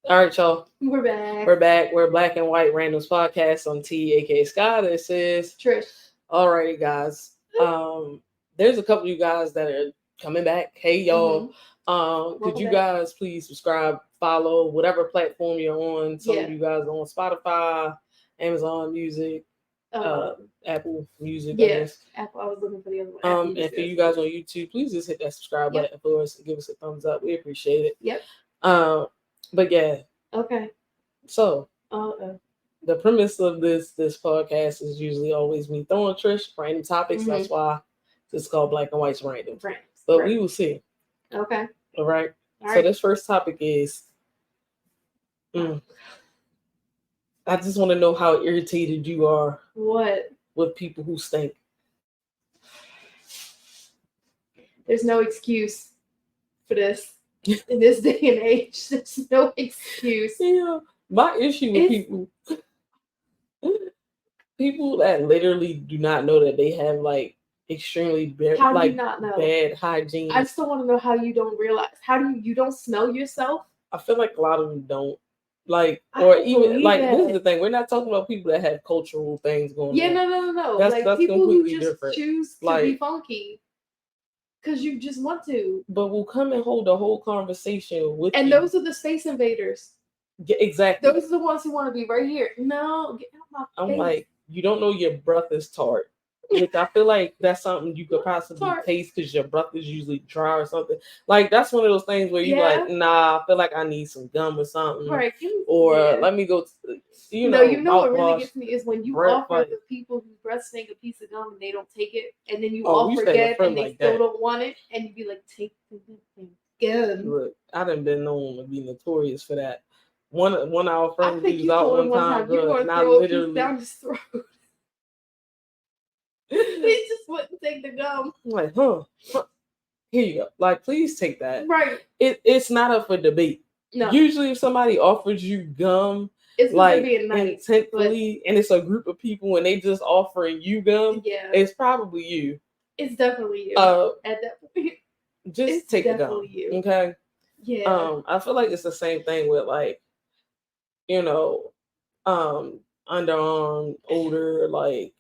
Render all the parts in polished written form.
All right, y'all. We're back. We're back. We're Black and White Randomz podcast on T, aka Sky. This is Trish. Alrighty, guys. There's a couple of you guys that are coming back. Hey, y'all. Could you guys please subscribe, follow whatever platform you're on? Some of you guys are on Spotify, Amazon Music, Apple Music. Yes, Apple. I was looking for the other one. And for you guys on YouTube, please just hit that subscribe button for us and give us a thumbs up. We appreciate it. Yep. But yeah. Okay. So the premise of this podcast is usually always me throwing Trish random topics. Mm-hmm. That's why it's called Black and White's Random. But we will see. Okay. All right. So this first topic is I just want to know how irritated you are with people who stink. There's no excuse for this. In this day and age, there's no excuse. Yeah, my issue with people that literally do not know that they have like extremely bad hygiene. I still want to know how you don't realize. How do you don't smell yourself? I feel like a lot of them don't. Like, or even like this is the thing. We're not talking about people that have cultural things going on. Yeah, no. That's people completely who just different. Choose to be funky. Because you just want to. But we'll come and hold a whole conversation with you. And those are the space invaders. Yeah, exactly. Those are the ones who want to be right here. No, get out my face. I'm like, you don't know your breath is tart. Which I feel like that's something you could possibly taste because your breath is usually dry or something. Like, that's one of those things where you're like, nah, I feel like I need some gum or something. Right. Let me go, you know what really gets me is when you offer the people whose breath stink a piece of gum and they don't take it, and then you offer again and they still don't want it, and you be like, take the thing again. Look, I done been known to be notorious for that. One of our friends used out one time, and I literally down his throat. He just wouldn't take the gum. I'm like, here you go. Like, please take that. Right. It's not up for debate. No. Usually, if somebody offers you gum, it's like intentfully, and it's a group of people and they just offering you gum, it's probably you. It's definitely you. At that point, just take the gum. You. Okay. Yeah. I feel like it's the same thing with like, underarm odor, like.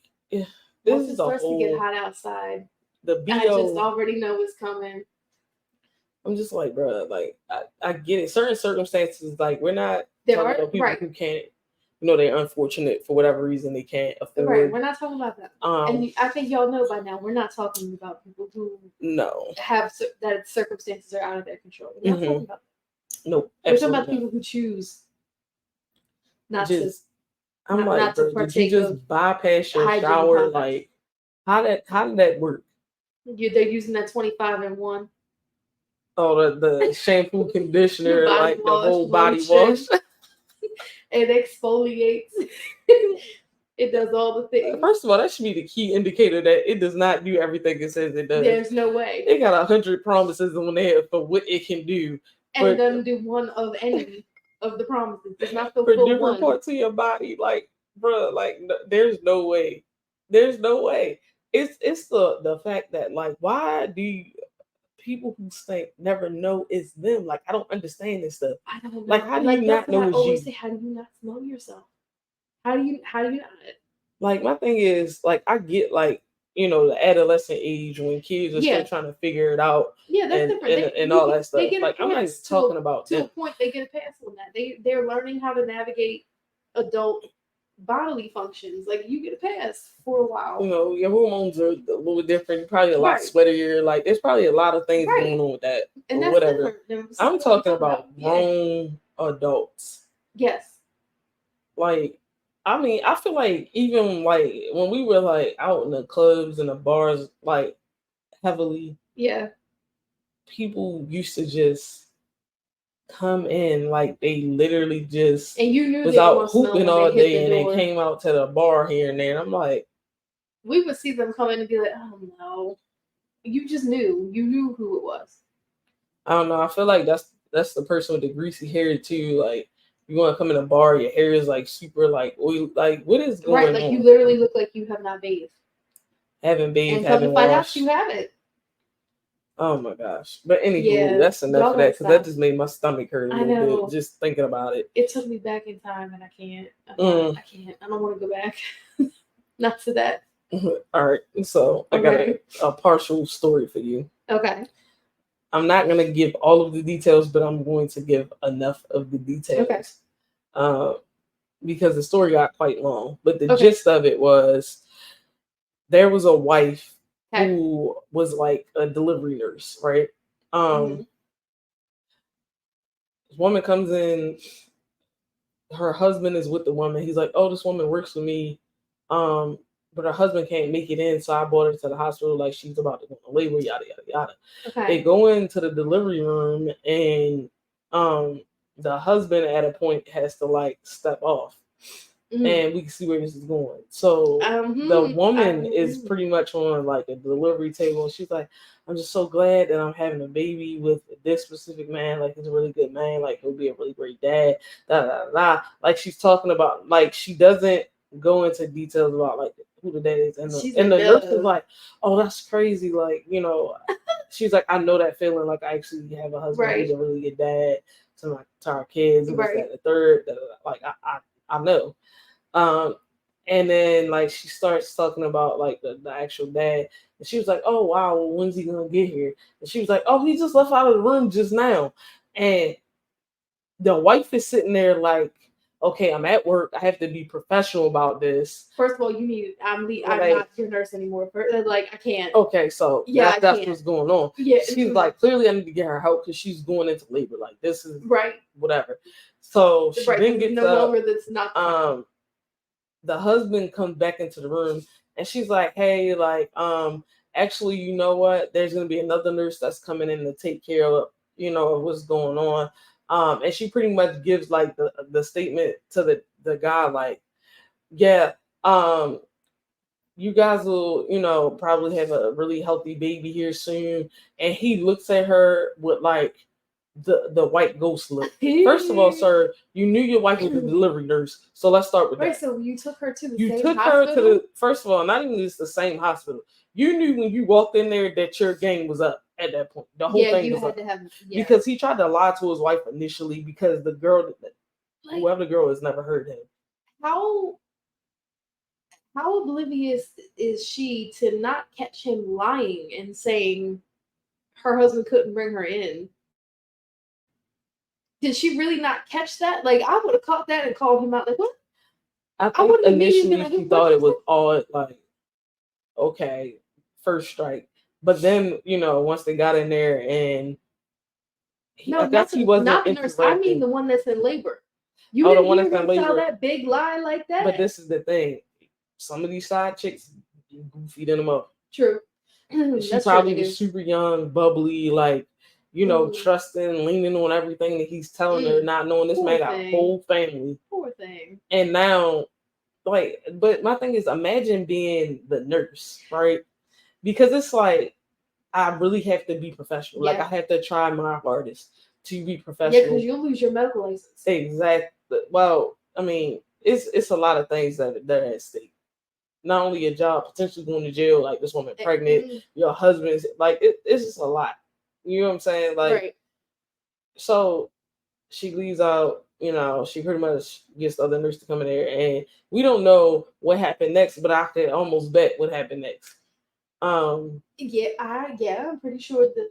Once it starts to get hot outside, the BO, I just already know it's coming. I'm just like, bro, like I get it. Certain circumstances, like we're not talking about people who can't, they're unfortunate for whatever reason they can't afford. Right, we're not talking about that. And I think y'all know by now, we're not talking about people who have that circumstances are out of their control. We're not talking about that. No, we're talking about people who choose not to. I'm like, bro, did you just bypass your shower? Like, how did that work? They're using that 25-in-1. Oh, the shampoo, conditioner, like the whole body wash. It exfoliates. It does all the things. First of all, that should be the key indicator that it does not do everything it says it does. There's no way. They got 100 promises on there for what it can do. And it doesn't do one of any of the promises. It's not the for full different parts of your body. Like, bro, like there's no way. There's no way. It's the fact that, like, why do people who stink never know it's them? Like, I don't understand this stuff. I don't know. Like, how do you not know it's you? Say, how do you not smell yourself? How do you not? Like, my thing is, like, I get, like, the adolescent age when kids are still trying to figure it out. Yeah, that's different. And all that stuff. Like, I'm not talking about to a point they get a pass on that. They're learning how to navigate adult bodily functions. Like, you get a pass for a while. Your hormones are a little different. You're probably a lot sweatier. Like, there's probably a lot of things going on with that. And or whatever. I'm talking about grown adults. Yes. Like, I mean, I feel like even like when we were like out in the clubs and the bars, like heavily, people used to just come in like they literally just and you knew was out hooping all day and they came out to the bar here and there. And I'm like, we would see them come in and be like, oh no, you just knew, who it was. I don't know. I feel like that's the person with the greasy hair too. Like, you want to come in a bar, your hair is like super like oily. Like, what is going on? Right, like you literally look like you have not bathed. Haven't bathed, and haven't washed. Out you haven't. Oh my gosh. But anywho, that's enough of that because that just made my stomach hurt a little bit just thinking about it. It took me back in time and I can't. I can't. I don't want to go back. Not to that. All right. So I got a partial story for you. Okay. I'm not going to give all of the details, but I'm going to give enough of the details. Okay. Because the story got quite long. But the gist of it was there was a wife who was like a delivery nurse, right? This woman comes in, her husband is with the woman. He's like, oh, this woman works for me. But her husband can't make it in, so I brought her to the hospital like she's about to go on labor, yada yada yada. Okay. They go into the delivery room and the husband at a point has to like step off. And we can see where this is going. So the woman is pretty much on like a delivery table, and she's like, I'm just so glad that I'm having a baby with this specific man. Like, he's a really good man. Like, he'll be a really great dad. Da, da, da, da. Like, she's talking about, like, she doesn't go into details about like who the dad is. And the nurse is like, oh, that's crazy. Like, you know, she's like, I know that feeling. Like, I actually have a husband who's a really good dad to our kids. And the third, like, I know. And then like she starts talking about like the actual dad, and she was like, oh wow, well, when's he gonna get here? And she was like, oh, he just left out of the room just now. And the wife is sitting there like, okay, I'm at work, I have to be professional about this. First of all, I'm not your nurse anymore. Like, I can't. Okay, so that's what's going on. Yeah, she's like, clearly I need to get her help because she's going into labor. Like, this is whatever. So she then gets longer that's not the husband comes back into the room and she's like, hey, like, actually, you know what? There's going to be another nurse that's coming in to take care of, you know, what's going on. And she pretty much gives like the statement to the guy, like, yeah, you guys will, you know, probably have a really healthy baby here soon. And he looks at her with like the white ghost look. First of all, sir, you knew your wife was a delivery nurse, so let's start with that. So you took her to the same hospital? Her to first of all, not even just the same hospital. You knew when you walked in there that your game was up at that point. The whole thing was up. Because he tried to lie to his wife initially because the girl, whoever the girl is, never heard him. How oblivious is she to not catch him lying and saying her husband couldn't bring her in? Did she really not catch that? Like, I would have caught that and called him out. Like, what? I think initially she thought it was all like, okay, first strike. But then, you know, once they got in there and not the nurse. I mean the one that's in labor. You didn't tell that big lie like that. But this is the thing. Some of these side chicks goofy them up. True. She probably was super young, bubbly, like, you know, trusting, leaning on everything that he's telling her, not knowing this man got a whole family. Poor thing. And now, like, but my thing is, imagine being the nurse, right? Because it's like, I really have to be professional. Yeah. Like, I have to try my hardest to be professional. Yeah, because you'll lose your medical license. Exactly. Well, I mean, it's a lot of things that are at stake. Not only your job, potentially going to jail, like this woman pregnant, your husband's, like, it's just a lot. You know what I'm saying? Like, so she leaves out, you know, she pretty much gets the other nurse to come in there, and we don't know what happened next, but I could almost bet what happened next. I'm pretty sure that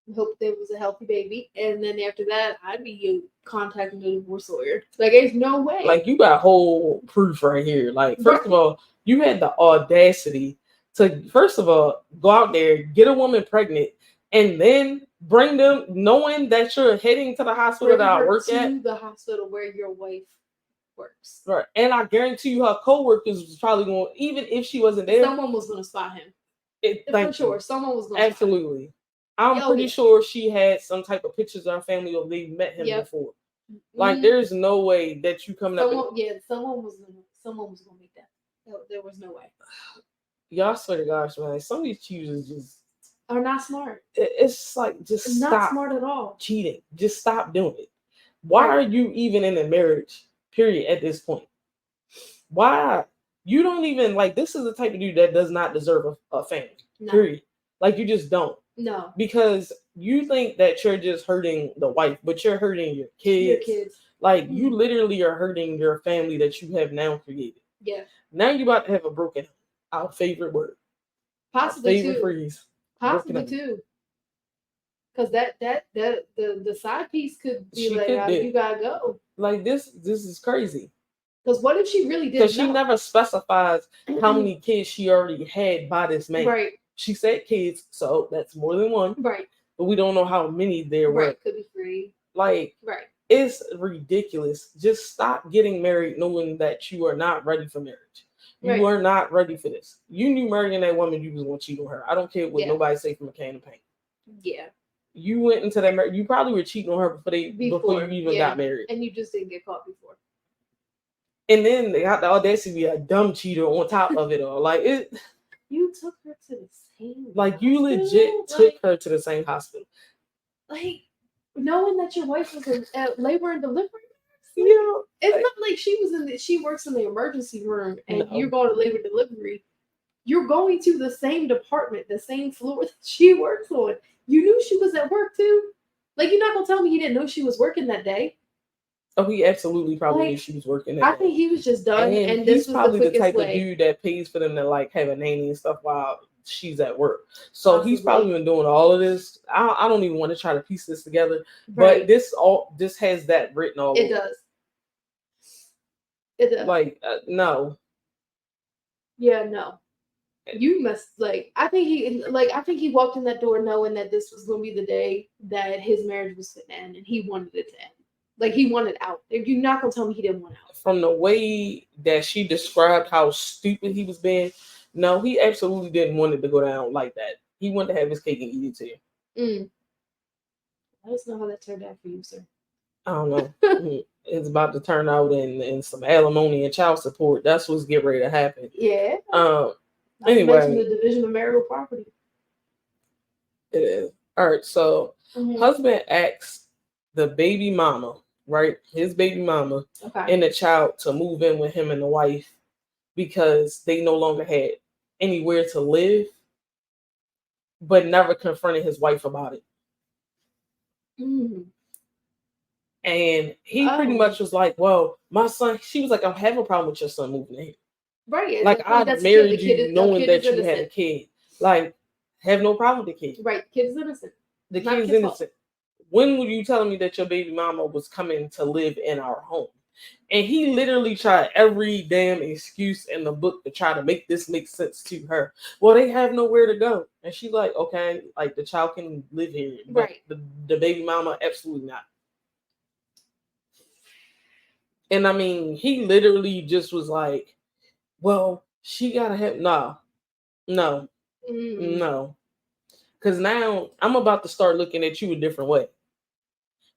I hope there was a healthy baby, and then after that, I'd be contacting the divorce lawyer. Like, there's no way. Like, you got whole proof right here. Like, first of all, you had the audacity to, first of all, go out there, get a woman pregnant, and then bring them, knowing that you're heading to the hospital that I work at. The hospital where your wife works. Right. And I guarantee you her co-workers was probably going, even if she wasn't there. Someone was going to spot him. For sure. Someone was going to spot him. I'm pretty sure she had some type of pictures of her family or they met him before. Like, there's no way that you coming up. Someone was going to make that. There was no way. Y'all swear to gosh, man. Some of these choosers just are not smart. It's like, just not stop smart at all. Cheating. Just stop doing it. Why are you even in a marriage, period, at this point? Why? You don't even, like, this is the type of dude that does not deserve a family, period. Like, you just don't. No. Because you think that you're just hurting the wife, but you're hurting your kids. Like, you literally are hurting your family that you have now created. Yeah. Now you're about to have a broken, our favorite word. Possibly favorite too. Phrase. Possibly too. Because the side piece could be you gotta go. Like, this is crazy. Because what if she really did? Because she never specifies how many kids she already had by this man. Right. She said kids, so that's more than one. Right. But we don't know how many there were. Right. Could be 3. Like, right. It's ridiculous. Just stop getting married knowing that you are not ready for marriage. You are not ready for this. You knew marrying that woman, you was going to cheat on her. I don't care what nobody say from a can of paint. Yeah. You went into that marriage. You probably were cheating on her before you even got married. And you just didn't get caught before. And then they got the audacity to be a dumb cheater on top of it all. Like, it. You took her to the same you legit took her to the same hospital. Like, knowing that your wife was in labor and delivery. Yeah. It's not like she works in the emergency room and you're going to labor and delivery. You're going to the same department, the same floor that she works on. You knew she was at work too. Like, you're not gonna tell me you didn't know she was working that day. Oh, he absolutely probably knew she was working that day. I think he was just done, and this was probably the type of dude that pays for them to like have a nanny and stuff while she's at work. So he's probably been doing all of this. I don't even want to try to piece this together, but this has that written all over. It does. It does. Like, no. Yeah, no. You must I think he walked in that door knowing that this was going to be the day that his marriage was going to end, and he wanted it to end. Like, he wanted out. You're not going to tell me he didn't want out. From the way that she described how stupid he was being, no, he absolutely didn't want it to go down like that. He wanted to have his cake and eat it too. Let us know how that turned out for you, sir. I don't know. It's about to turn out in some alimony and child support. That's what's getting ready to happen. Yeah. Anyway, the division of marital property. It is. All right. So, husband asks the baby mama, right? His baby mama and the child to move in with him and the wife because they no longer had anywhere to live, but never confronted his wife about it. And he pretty much was like, well, my son, she was like, I have a problem with your son moving in here. Right. Like, I married you knowing that you had a kid. Like, have no problem with the kid. Right. The kid is innocent. The kid is innocent. When were you telling me that your baby mama was coming to live in our home? And he literally tried every damn excuse in the book to try to make this make sense to her. Well, they have nowhere to go. And she's like, okay, like, the child can live here. But the baby mama, absolutely not. And I mean, he literally just was like, well, she gotta have no. Because now I'm about to start looking at you a different way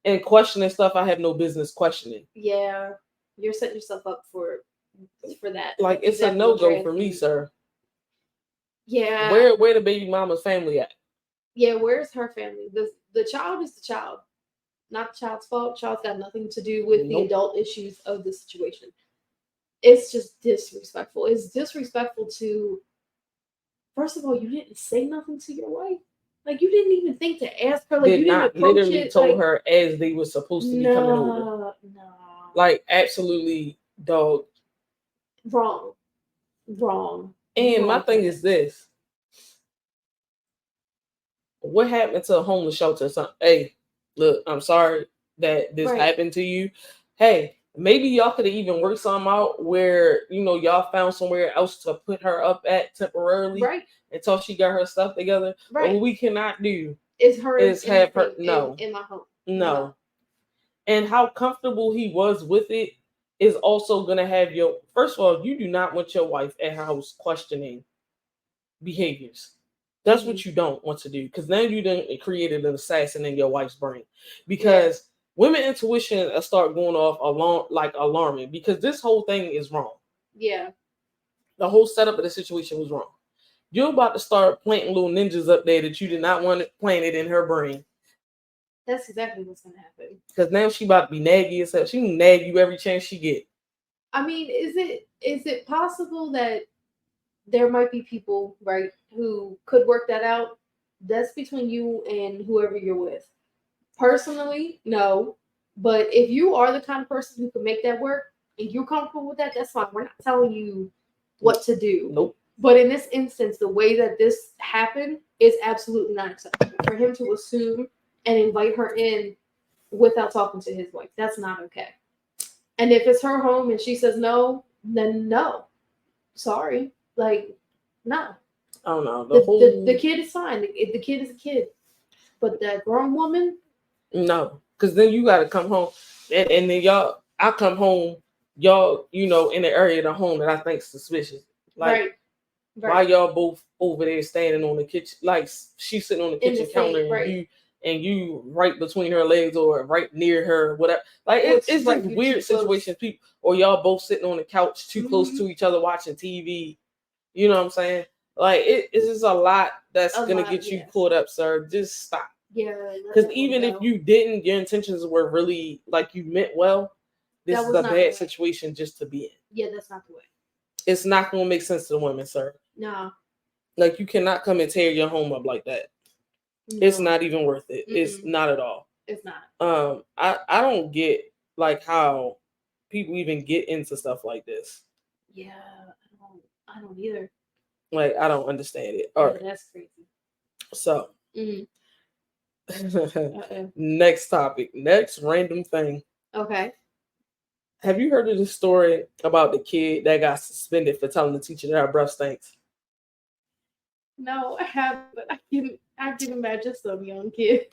and questioning stuff I have no business questioning. Yeah, you're setting yourself up for that. Like, it's a no-go for me, sir. Yeah. Where the baby mama's family at? Yeah, where's her family? The child is the child. Not the child's fault. Child's got nothing to do with the adult issues of the situation. It's just disrespectful. It's disrespectful to, first of all, you didn't say nothing to your wife. Like, you didn't even think to ask her. Like, you didn't approach literally it. Told her as they were supposed to be coming over. No. Like, absolutely, dog. Wrong. And my thing is this. What happened to a homeless shelter? Hey, look, I'm sorry that this happened to you. Hey, maybe y'all could have even worked something out where, y'all found somewhere else to put her up at temporarily. Right. Until she got her stuff together. Right. But what we cannot do is have her in my home. No. And how comfortable he was with it is also going to have first of all, you do not want your wife at her house questioning behaviors. That's what you don't want to do, because now you done created an assassin in your wife's brain. Because women intuition start going off alarming, because this whole thing is wrong. Yeah. The whole setup of the situation was wrong. You're about to start planting little ninjas up there that you did not want planted in her brain. That's exactly what's going to happen. Because now she about to be naggy herself. She can nag you every chance she get. I mean, is it possible that there might be people, right, who could work that out, That's between you and whoever you're with. Personally, no. But if you are the kind of person who can make that work and you're comfortable with that, that's fine. We're not telling you what to do. Nope. But in this instance, the way that this happened is absolutely not acceptable. For him to assume and invite her in without talking to his wife, that's not okay. And if it's her home and she says no, then no. Sorry. Like, no. I don't know. The kid is fine. The kid is a kid. But that grown woman? No. Because then you got to come home. And then I come home, y'all, in the area of the home that I think suspicious. Like, right. Why y'all both over there standing on the kitchen, like she's sitting on the kitchen counter and you right between her legs or right near her, whatever. Like it's just weird situations. People or y'all both sitting on the couch too close to each other watching TV. You know what I'm saying? Like it's just a lot that's gonna get you caught up, sir. Just stop. Yeah. Because even if you didn't, your intentions were really like you meant well. This is a bad situation just to be in. Yeah, that's not the way. It's not going to make sense to the women, sir. No. Like, you cannot come and tear your home up like that. No. It's not even worth it. Mm-mm. It's not at all. It's not. I don't get, like, how people even get into stuff like this. Yeah, I don't either. Like, I don't understand it. All right. That's crazy. So, next topic. Next random thing. Okay. Have you heard of the story about the kid that got suspended for telling the teacher that her breath stinks? No, I haven't, but I can imagine some young kid.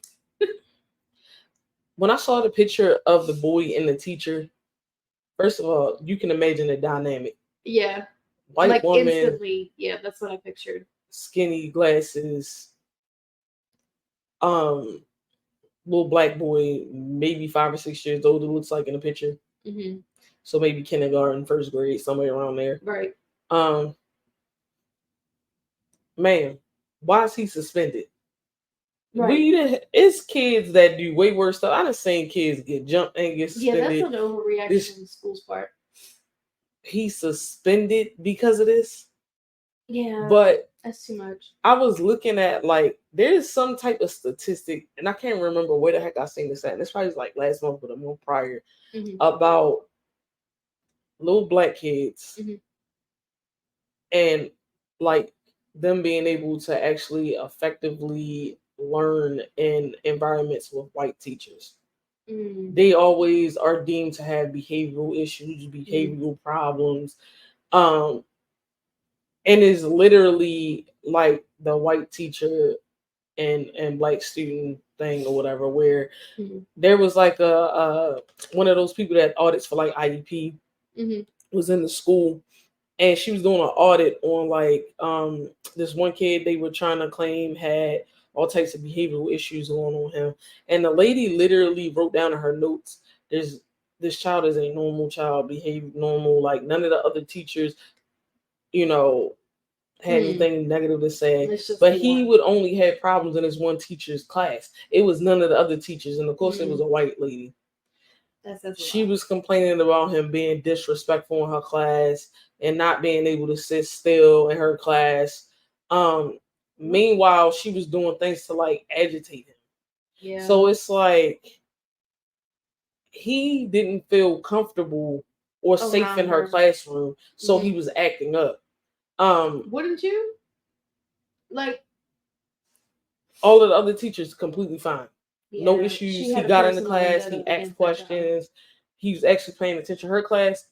When I saw the picture of the boy and the teacher, first of all, you can imagine the dynamic. Yeah. White woman. Instantly. Yeah, that's what I pictured. Skinny glasses. Little black boy, maybe 5 or 6 years old, it looks like in the picture. Mm-hmm. So maybe kindergarten, first grade, somewhere around there. Right. Man, why is he suspended? Right. It's kids that do way worse stuff. I done seen kids get jumped and get suspended. Yeah, that's an overreaction on the school's part. He's suspended because of this. Yeah, but that's too much. I was looking at there's some type of statistic, and I can't remember where the heck I seen this at. And it's probably like last month or the month prior about little black kids and like them being able to actually effectively learn in environments with white teachers. They always are deemed to have behavioral issues, behavioral problems. And it's literally like the white teacher and black student thing or whatever, where there was like a one of those people that audits for like IEP was in the school, and she was doing an audit on this one kid they were trying to claim had all types of behavioral issues going on him, and the lady literally wrote down in her notes, this child is a normal child, behave normal, like none of the other teachers had anything negative to say, but he would only have problems in his one teacher's class. It was none of the other teachers, and of course it was a white lady. She was complaining about him being disrespectful in her class and not being able to sit still in her class. Meanwhile, she was doing things to agitate him. Yeah. So it's like he didn't feel comfortable or safe in her classroom, so he was acting up. Wouldn't you? All of the other teachers completely fine. Yeah, no issues. He got in the class, he asked questions, he was actually paying attention to her class.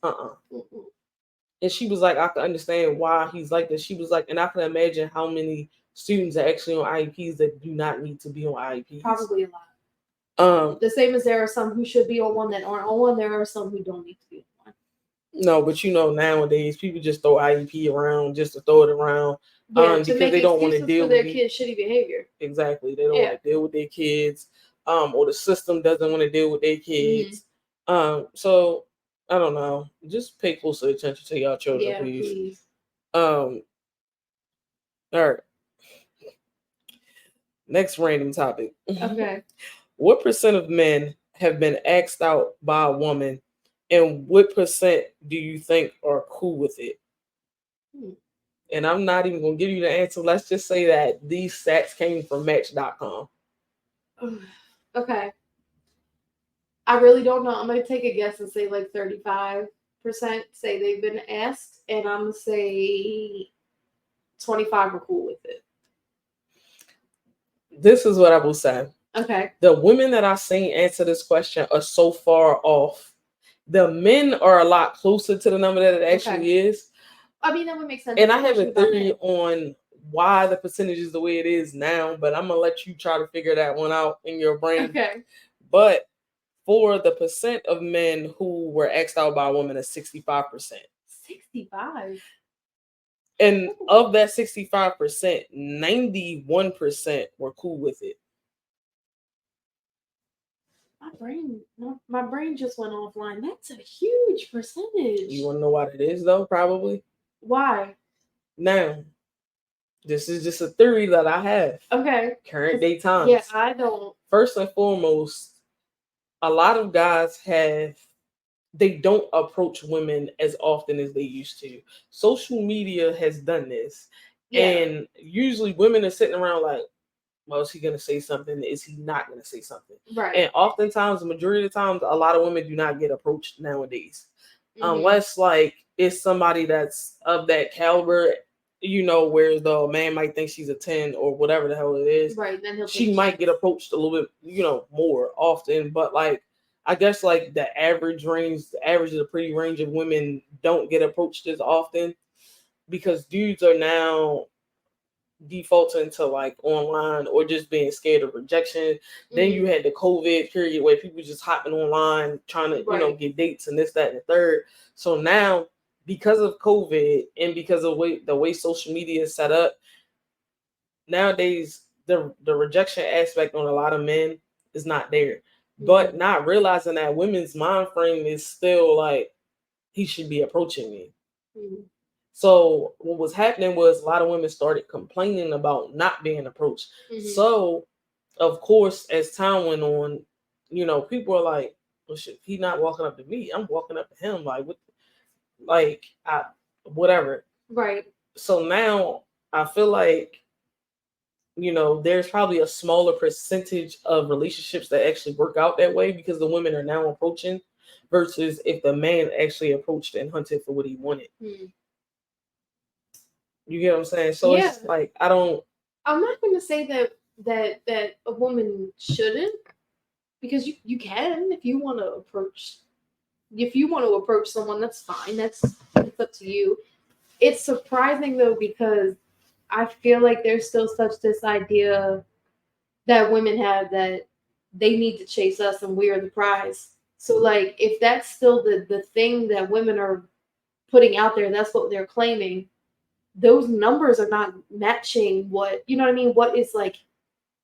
And she was like, I can understand why he's like this. She was like, and I can imagine how many students are actually on IEPs that do not need to be on IEPs. Probably a lot. The same as there are some who should be on one that aren't on one, there are some who don't need to be on one. No, but nowadays people just throw IEP around just to throw it around. Because they don't want to deal with their kids' shitty behavior. Exactly. They don't want to deal with their kids. Or the system doesn't want to deal with their kids. So I don't know. Just pay closer attention to y'all children, please. All right. Next random topic. Okay. What percent of men have been asked out by a woman, and what percent do you think are cool with it? and I'm not even gonna give you the answer. Let's just say that these stats came from Match.com. Okay. I really don't know. I'm gonna take a guess and say like 35% say they've been asked, and I'm gonna say 25 are cool with it. This is what I will say. Okay. The women that I've seen answer this question are so far off. The men are a lot closer to the number that it actually is. I mean, that would make sense. And I have a theory on why the percentage is the way it is now, but I'm gonna let you try to figure that one out in your brain. Okay. But for the percent of men who were asked out by a woman is 65%. 65. And of that 65%, 91% were cool with it. My brain just went offline. That's a huge percentage. You want to know what it is, though? Probably. Why? Now, this is just a theory that I have. Okay. Current day times. Yeah, I don't. First and foremost, a lot of guys they don't approach women as often as they used to. Social media has done this. Yeah. And usually women are sitting around like, well, is he going to say something? Is he not going to say something? Right. And oftentimes, the majority of the times, a lot of women do not get approached nowadays. Unless, like, it's somebody that's of that caliber, where the man might think she's a 10 or whatever the hell it is. Right. Then she might get approached a little bit, more often. But, like, I guess, like, the average of the pretty range of women don't get approached as often because dudes are now defaulting to like online or just being scared of rejection. Then you had the COVID period where people just hopping online trying to get dates and this, that, and the third. So now, because of COVID and because of the way social media is set up, nowadays the rejection aspect on a lot of men is not there. But not realizing that women's mind frame is still like, he should be approaching me. So what was happening was a lot of women started complaining about not being approached. So, of course, as time went on, people are like, well, shit, he's not walking up to me. I'm walking up to him. Whatever. Right. So now I feel like, there's probably a smaller percentage of relationships that actually work out that way because the women are now approaching versus if the man actually approached and hunted for what he wanted. You get what I'm saying? So it's like, I'm not going to say that a woman shouldn't, because you can if you want to approach. If you want to approach someone, that's fine. It's up to you. It's surprising though because I feel like there's still such this idea that women have that they need to chase us and we are the prize. So like if that's still the thing that women are putting out there, that's what they're claiming. Those numbers are not matching what what is like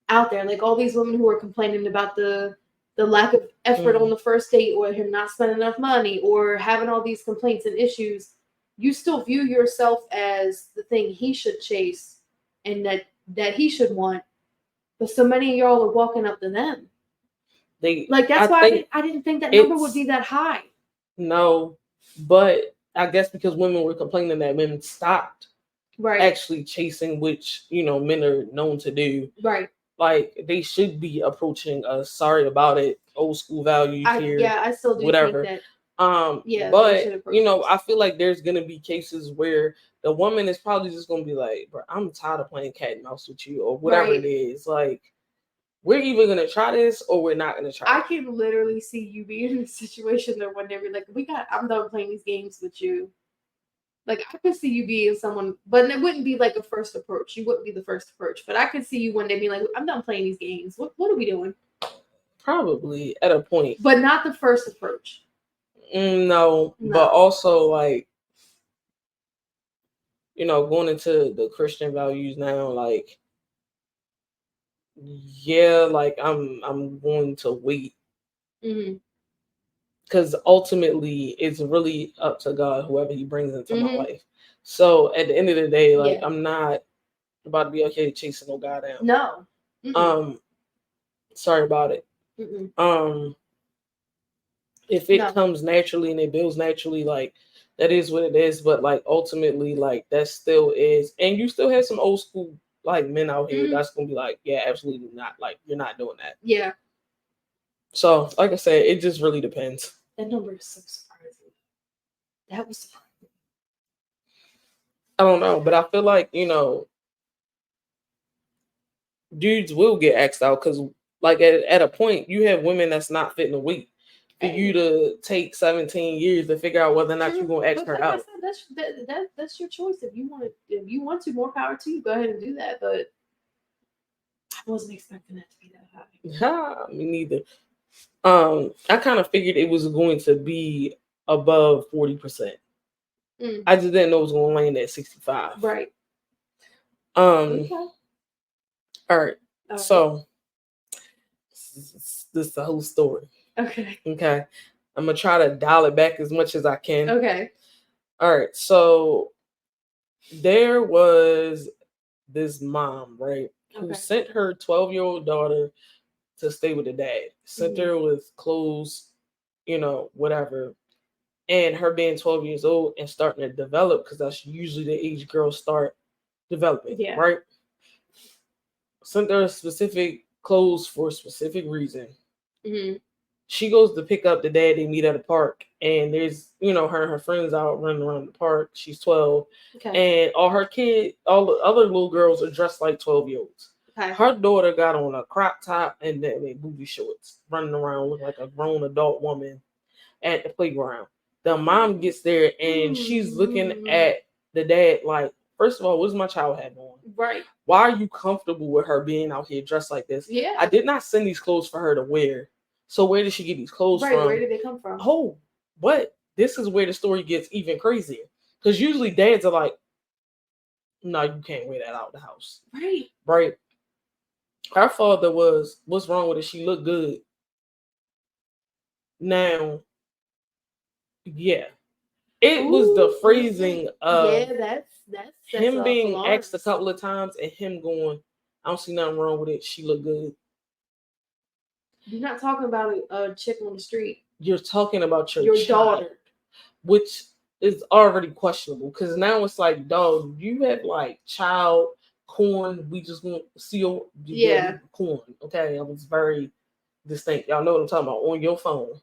out there. Like all these women who are complaining about the lack of effort on the first date or him not spending enough money or having all these complaints and issues, you still view yourself as the thing he should chase and that he should want. But so many of y'all are walking up to them. That's why I didn't think that number would be that high. No, but I guess because women were complaining that men stopped actually chasing, which men are known to do. Right. Like they should be approaching us. Sorry about it. Old school values here. Yeah, I still do whatever. think that. But I feel like there's gonna be cases where the woman is probably just gonna be like, bro, I'm tired of playing cat and mouse with you or whatever it is. Like, we're either gonna try this or we're not gonna try. I can literally see you being in a situation there one day where like, I'm done playing these games with you. Like I could see you being someone, but it wouldn't be like a first approach. You wouldn't be the first approach, but I could see you one day being like, I'm done playing these games. What are we doing? Probably at a point, but not the first approach. No, but also like, going into the Christian values now, like, like I'm going to wait. Because ultimately it's really up to God, whoever he brings into my life. So at the end of the day, like I'm not about to be okay chasing no guy down. No. Sorry about it. If it comes naturally and it builds naturally, like that is what it is. But like ultimately, like that still is, and you still have some old school like men out here that's gonna be like, yeah, absolutely not. Like you're not doing that. Yeah. So like I said, it just really depends. That number is so surprising. That was surprising. I don't know, but I feel like dudes will get axed out because like at a point you have women that's not fitting a week. For you to take 17 years to figure out whether or not you're gonna ask her out. I said, that's your choice. If you want to, more power to you. Go ahead and do that. But I wasn't expecting that to be that high. Me neither. I kind of figured it was going to be above 40%. I just didn't know it was going to land at 65. Right. Okay. All right. So this is the whole story. Okay. I'm gonna try to dial it back as much as I can. Okay. All right. So there was this mom, right, who sent her 12-year-old daughter to stay with the dad. Sent her with clothes, whatever. And her being 12 years old and starting to develop, because that's usually the age girls start developing, right? Sent her specific clothes for a specific reason. She goes to pick up the dad. They meet at a park, and there's her and her friends out running around the park. She's 12, and all the other little girls are dressed like 12-year-olds. Her daughter got on a crop top and then booty shorts, running around looking like a grown adult woman at the playground. The mom gets there and she's looking at the dad like, first of all, what does my child have on? Right. Why are you comfortable with her being out here dressed like this? Yeah. I did not send these clothes for her to wear. So where did she get these clothes from? Right, where did they come from? Oh, but this is where the story gets even crazier. Because usually dads are like, no, you can't wear that out of the house. Right. Right. Her father was, what's wrong with it? She looked good. Now, yeah. It was the phrasing of that's him being asked a couple of times and him going, I don't see nothing wrong with it. She looked good. You're not talking about a chick on the street. You're talking about your daughter, which is already questionable because now it's like, dog, you have like child corn. We just want to see your corn. Okay, I was very distinct. Y'all know what I'm talking about on your phone.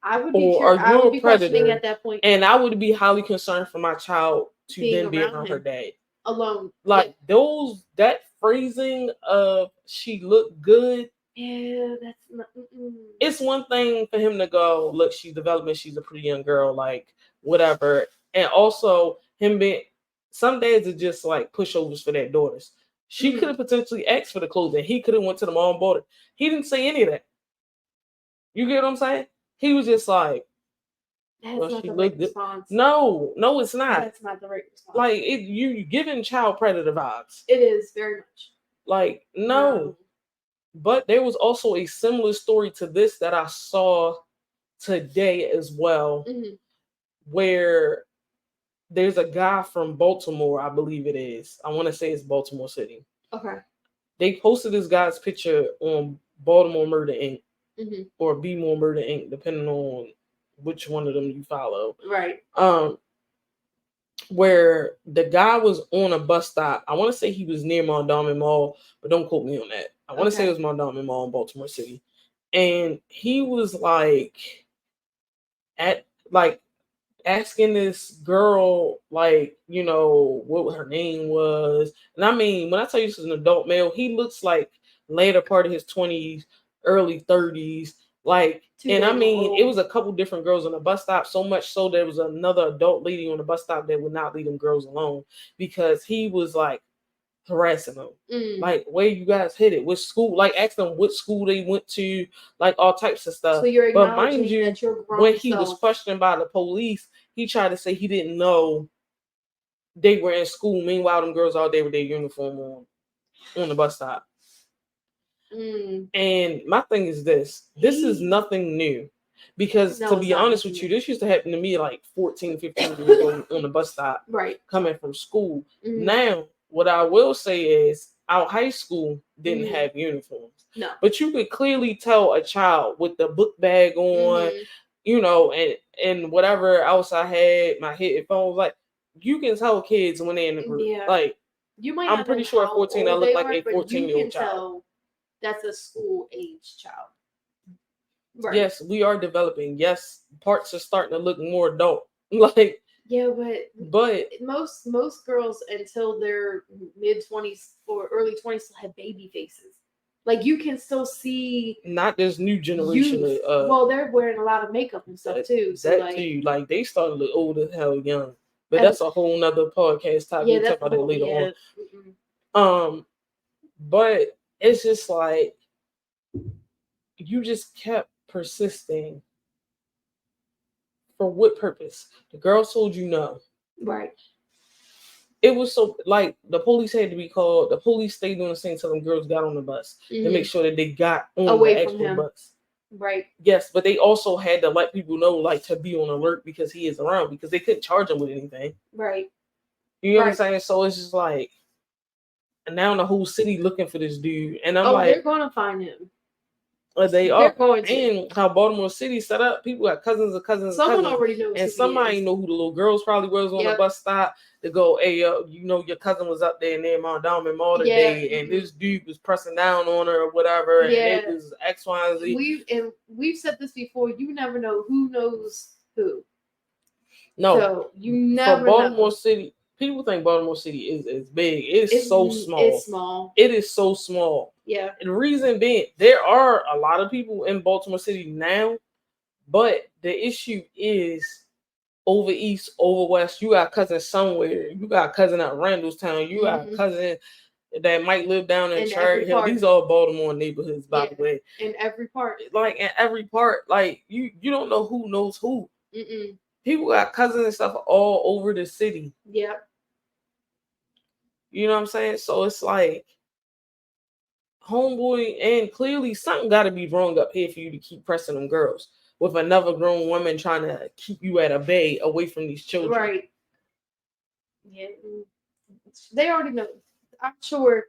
I would be questioning at that point, and I would be highly concerned for my child to then be around her dad alone. Like that phrasing of she looked good. Yeah, that's not. It's one thing for him to go, look, she's developing, she's a pretty young girl, like whatever. And also him being, some dads are just like pushovers for their daughters. She could have potentially asked for the clothes and he could have went to the mall and bought it. He didn't say any of that. You get what I'm saying? He was just like, that's not the right response. No, it's not. That's not the right response. Like you giving child predator vibes. It is very much. Like no. But there was also a similar story to this that I saw today as well, where there's a guy from Baltimore, I believe it is. I want to say it's Baltimore City. Okay. They posted this guy's picture on Baltimore Murder Inc. Or Be More Murder Inc., depending on which one of them you follow. Right. Where the guy was on a bus stop. I want to say he was near Mondawmin Mall, but don't quote me on that. I want to say it was Mondawmin Mall in Baltimore City. And he was asking this girl, what her name was. And I mean, when I tell you this is an adult male, he looks like later part of his 20s, early 30s. It was a couple different girls on the bus stop, so much so there was another adult lady on the bus stop that would not leave them girls alone because he was harassing them. Where you guys hit it? What school? Ask them what school they went to, all types of stuff. So you're acknowledging that mind you, when he was questioned by the police, he tried to say he didn't know they were in school. Meanwhile, them girls all day with their uniform on the bus stop. And my thing is this is nothing new because to be honest with you, this used to happen to me 14, 15 years old on the bus stop, right, coming from school. Now, what I will say is our high school didn't have uniforms. No. But you could clearly tell a child with the book bag on, you know, and whatever else I had, my headphones, like you can tell kids when they're in the group. Yeah. Like you might I'm not pretty know sure at how 14 I old look they like are, a but 14-year-old child. Tell that's a school age child. Right. Yes, we are developing. Yes, parts are starting to look more adult. Like yeah, but most girls until their mid-20s or early 20s still have baby faces. Like you can still see not this new generation. Well, they're wearing a lot of makeup and stuff too. So that too, like they started to look old as hell young. But that's a whole nother podcast topic. Yeah, we'll talk about it later on. Mm-mm. But it's just like you just kept persisting. For what purpose? The girl told you no. Right. It was so like the police had to be called. The police stayed doing the same until them girls got on the bus to make sure that they got on away the from actual him. bus. Right. Yes, but they also had to let people know, like, to be on alert because he is around, because they couldn't charge him with anything. Right. You know what I'm saying? So it's just like, and now the whole city looking for this dude, and I'm like, they're gonna find him. They are. Going to. And how Baltimore City set up, people got cousins of cousins. Someone cousins, already knows. And somebody know who the little girls probably was on the bus stop to go, hey, you know, your cousin was up there near Mount Diamond Mall today, and this dude was pressing down on her or whatever, and it was X, Y, and Z. We've said this before. You never know who knows who. No, so you never for Baltimore know. City. People think Baltimore City is big. It's so small. It's small. It is so small. Yeah. And the reason being, there are a lot of people in Baltimore City now, but the issue is over east, over west. You got cousins somewhere. You got a cousin at Randomz. You got a cousin that might live down in Cherry Hill. These are Baltimore neighborhoods, by the way. In every part. Like in every part, like you don't know who knows who. Mm-mm. People got cousins and stuff all over the city. Yep. You know what I'm saying? So it's like, homeboy, and clearly something got to be wrong up here for you to keep pressing them girls with another grown woman trying to keep you at a bay away from these children. Right. Yeah. They already know. I'm sure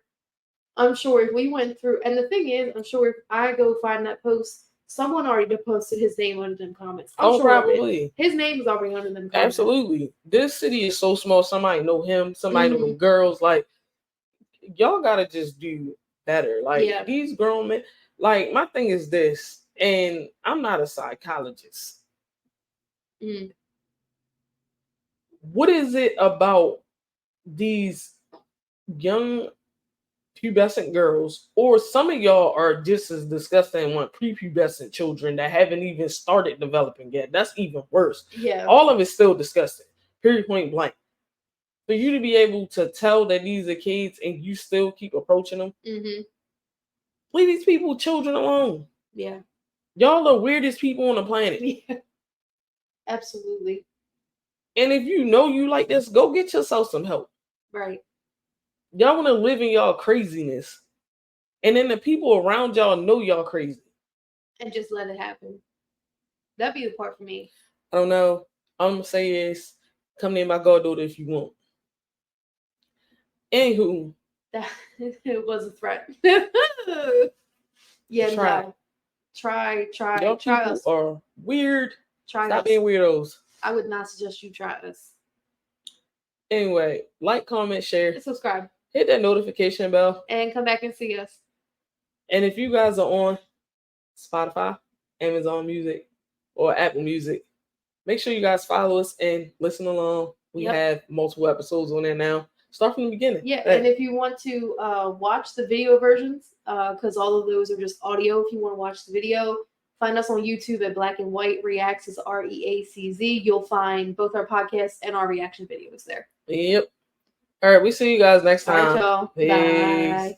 if we went through, and the thing is, I'm sure if I go find that post, someone already posted his name under them comments. I'm sure probably. His name is already under them comments. Absolutely. This city is so small. Somebody know him. Somebody know them girls. Like, y'all got to just do better. Like, these grown men. Like, my thing is this, and I'm not a psychologist. What is it about these young pubescent girls, or some of y'all are just as disgusting and want prepubescent children that haven't even started developing yet? That's even worse. Yeah. All of it's still disgusting. Period, point blank. For you to be able to tell that these are kids and you still keep approaching them, leave these people, children alone. Yeah. Y'all are the weirdest people on the planet. Yeah. Absolutely. And if you know you like this, go get yourself some help. Right. Y'all want to live in y'all craziness. And then the people around y'all know y'all crazy. And just let it happen. That'd be the part for me. I don't know. All I'm going to say is, come near my goddaughter if you want. Anywho. It was a threat. Yeah, no. Try y'all people us. Are weird. Stop us. being weirdos. I would not suggest you try us. Anyway, like, comment, share. Subscribe. Hit that notification bell. And come back and see us. And if you guys are on Spotify, Amazon Music, or Apple Music, make sure you guys follow us and listen along. We have multiple episodes on there now. Start from the beginning. Yeah, and if you want to watch the video versions, because all of those are just audio, if you want to watch the video, find us on YouTube at Black and White Reacts, is REACZ. You'll find both our podcasts and our reaction videos there. Yep. All right, we see you guys next time. All right, y'all. Bye.